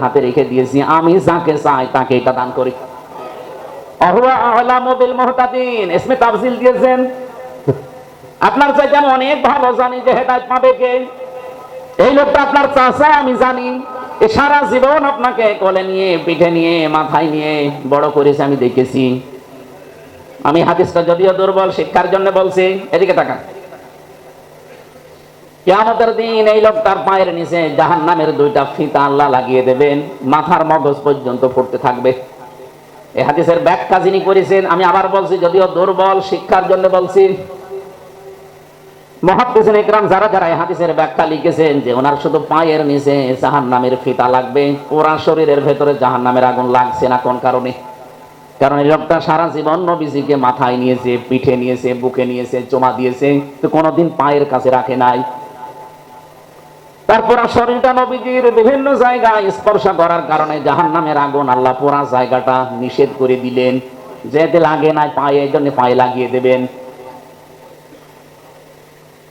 হাতে রেখে দিয়েছি, আমি যাকে চাই তাকে এটা দান করি। অহুয়া আ'লামু বিল মুহতাদিন ইসমে তাফসীল দিয়েছেন। আপনার চাইতে আমি অনেক ভালো জানি যে হেদায়েত পাবে কে। এই লোকটা আপনার চাচা, আমি জানি। এ সারা জীবন আপনাকে কোলে নিয়ে, পিঠে নিয়ে, মাথায় নিয়ে বড় করেছে, আমি দেখেছি। আমি হাদিসটা যদিও দুর্বল, শিক্ষার জন্য বলছি। এদিকে তাকান। কিয়ামতের দিন এই লোকটার পায়ের নিচে জাহান্নামের দুইটা ফিতা আল্লাহ লাগিয়ে দেবেন, মাথার মগজ পর্যন্ত ফুটতে থাকবে। এই হাদিসের ব্যাখ্যা যিনি করেছেন, আমি আবার বলছি যদিও দুর্বল, শিক্ষার জন্য বলছি। মুহাদ্দিসিন ইকরাম যারা যারা এই হাদিসের ব্যাখ্যা লিখেছেন যে ওনার শুধু পায়ের নিচে জাহান্নামের ফিতা লাগবে, পুরা শরীরের ভেতরে জাহান্নামের আগুন লাগছে না। কোন কারণে? কারণ এই লোকটা সারা জীবন নবীজিকে মাথায় নিয়েছে, পিঠে নিয়েছে, বুকে নিয়েছে, চুমা দিয়েছে, তো কোনোদিন পায়ের কাছে রাখে নাই। তারপর শরীরটা নবীজির বিভিন্ন জায়গায় স্পর্শ করার কারণে জাহান্নামের আগুন আল্লাহ পুরা জায়গাটা নিষেধ করে দিলেন। যেতে লাগে না পায়ে, এই জন্য পায়ে লাগিয়ে দেবেন।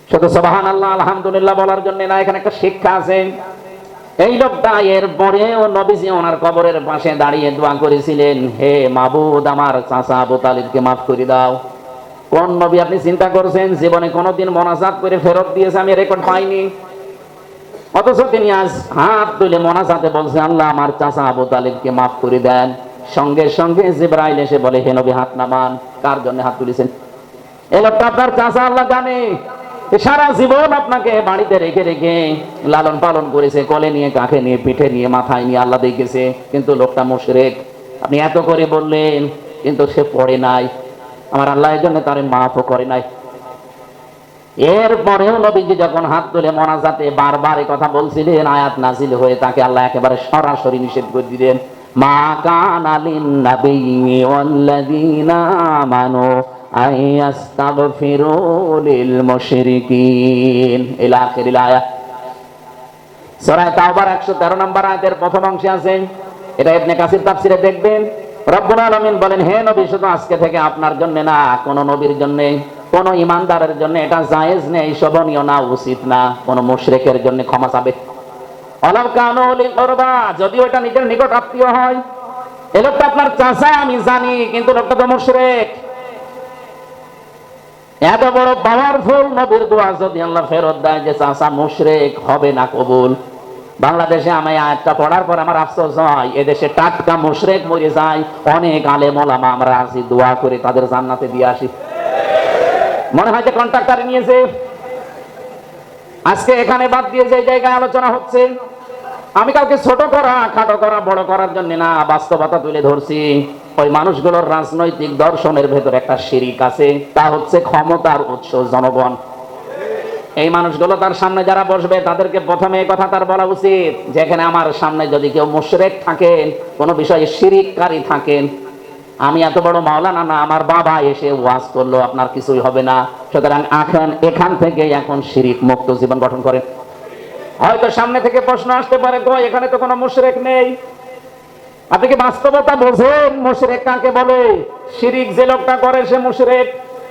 শুধু সুবহানাল্লাহ আলহামদুলিল্লাহ বলার জন্য না, এখানে একটা শিক্ষা আছে। এই লোকটা এর পরেও নবীজি ওনার কবরের পাশে দাঁড়িয়ে দোয়া করেছিলেন, হে মাবুদ, আমার চাচা আবু তালিবকে মাফ করে দাও। কোন নবী আপনি চিন্তা করছেন জীবনে কোনোদিন মোনাজাত করে ফেরত দিয়েছে? আমি রেকর্ড পাইনি। অথচ তিনি আজ হাত তুলে মোনাজাতে বলছেন, আল্লাহ আমার চাচা আবু তালিবকে মাফ করে দেন। সঙ্গে সঙ্গে জিবরাইল এসে বলে, হে নবী হাত নামান। কার জন্য হাত তুলেছেন? এই লোকটা আপনার চাচা, আল্লাহ জানে। সারা জীবন আপনাকে বাড়িতে রেখে রেখে লালন পালন করেছে, কোলে নিয়ে, কাঁখে নিয়ে, পিঠে নিয়ে, মাথায় নিয়ে, আল্লাহ দেখেছে। কিন্তু লোকটা মুশরিক। আপনি এত করে বললেন, কিন্তু সে পড়ে নাই। আমার আল্লাহ এর জন্য তারে মাফও করে নাই। এরপরেও নবীজি যখন হাত তুলে মোনাজাতে বারবার এই কথা বলছিলেন, আয়াত নাযিল হয়ে তাকে আল্লাহ একেবারে সরাসরি নিষেধ করে দিলেন, মা কানা লিন নাবিয়্যি ওয়াল্লাযীনা আমানু আইয়াস্তাগফিরু লিল মুশরিকিন ইলা আখিরিল আয়াত। সূরা তাওবার 113 নম্বর আয়াতের প্রথম অংশে আছে। এটা ইবনে কাসির তাফসিরে দেখবেন। রব্বুল আলামিন বলেন, হে নবী, শুধু আজকে থেকে আপনার জন্য না, কোন নবীর জন্য, কোন ইমানদারের জন্য এটা জায়েজ নেই, শোভনীয় না, উচিত না কোন মুশরিকের জন্য ক্ষমা চাবে। ওয়ালাউ কানু উলি কুরবা, যদিও এটা নিজের নিকট আত্মীয় হয়। এই লোকটা আপনার চাচা, আমি জানি, কিন্তু লোকটা তো মুশরিক। এত বড় পাওয়ারফুল নবীর দোয়া যদি আল্লাহ ফেরত দেয় যে চাচা মুশরিক, হবে না কবুল। বাংলাদেশে আমি আয়াতটা পড়ার পর আমার আফসোস হয়, এদেশে টাটকা মুশরিক মরে যায়। অনেক আলেম ওলামা আমরা আছি, দোয়া করে তাদের জান্নাতে দিয়ে আসি। মনে হয় যে কন্ট্রাক্টর নিয়েছে। আজকে এখানে বাদ দিয়ে যে জায়গায় আলোচনা হচ্ছে, আমি কাউকে ছোট করা, খাটো করা, বড় করার জন্য না, বাস্তবতা তুলে ধরছি। ওই মানুষগুলোর রাজনৈতিক দর্শনের ভেতর একটা শিরিক আছে, তা হচ্ছে ক্ষমতার উৎস জনগণ। এই মানুষগুলো তার সামনে যারা বসবে তাদেরকে প্রথমে এই কথা তার বলা উচিত, যেখানে আমার সামনে যদি কেউ মুশরিক থাকেন, কোন বিষয়ে শিরিককারী থাকেন, আমি এত বড় মাওলানা না, আমার বাবা এসে ওয়াজ করলো, আপনার কিছুই হবে না। সুতরাং এখান থেকে এখন শিরিক মুক্ত জীবন গঠন করেন। হয়তো সামনে থেকে প্রশ্ন আসতে পারে, কই এখানে তো কোনো মুশরিক নেই। আপনি কি বাস্তবতা বোঝেন মুশরিক কাকে বলে? শিরিক যে লোকটা করে সে মুশরিক।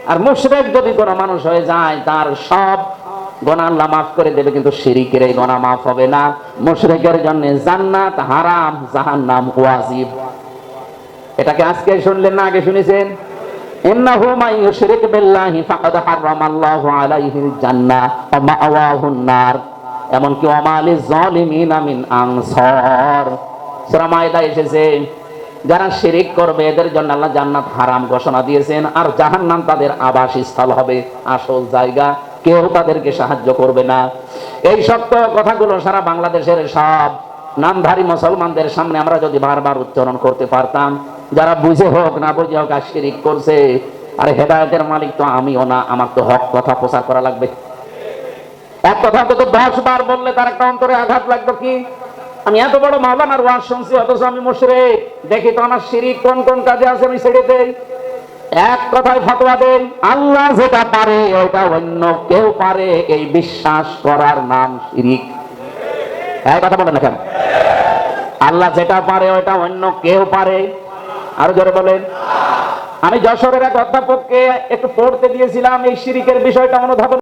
আর মুশরিক যদি কোনো মানুষ হয়ে যায়, তার সব গুনাহ আল্লাহ মাফ করে দেবে, কিন্তু শিরিকের এই গুনাহ মাফ হবে না। মুশরিকের জন্য জান্নাত হারাম, জাহান্নাম ওয়াজিব। এটাকে আজকে শুনলেন না, আগে শুনেছেন? ইন্নাহু মান ইউশরিক বিল্লাহি ফাকাদ হারামাল্লাহু আলাইহিল জান্নাহ ওয়া মাআওয়াহুন নার, এমনকি ওয়া মা লিজ জালিমিনা মিন আনসার। সূরা মায়দা এসেছে, যারা শিরিক করবে এদের জন্য আল্লাহ জান্নাত হারাম ঘোষণা দিয়েছেন, আর জাহান্নাম তাদের আবাসস্থল হবে, আসল জায়গা। কেউ তাদেরকে সাহায্য করবে না। এই সত্য কথাগুলো সারা বাংলাদেশের সব নামধারী মুসলমানদের সামনে আমরা যদি বারবার উচ্চারণ করতে পারতাম, যারা বুঝে হোক না বুঝে হোক আর শিরিক করছে, আর হেদায়েতের মালিক তো আমিও না, আমার তো হক কথা প্রচার করা লাগবে। এক কথা তো 10 বার বললে তার একটা অন্তরে আঘাত লাগবে। কি আমি এত বড় মাওলানার ওয়াজ শুনছি, অথচ আমি মুশরিক। দেখি তো আমার শিরিক কোন কোন কাজে আছে, আমি ছেড়ে দেই। এক কথায় ফতোয়া দেই, আল্লাহ যেটা পারে ওইটা অন্য কেউ পারে, এই বিশ্বাস করার নাম শিরিক। এই কথা বলেন না কেন? আল্লাহ যেটা পারে ওইটা অন্য কেউ পারে। আরো জোরে বলেন। আমি যশোরের এক অধ্যাপককে একটু পড়তে দিয়েছিলাম এই শিরিকের বিষয়টা অনুধাবন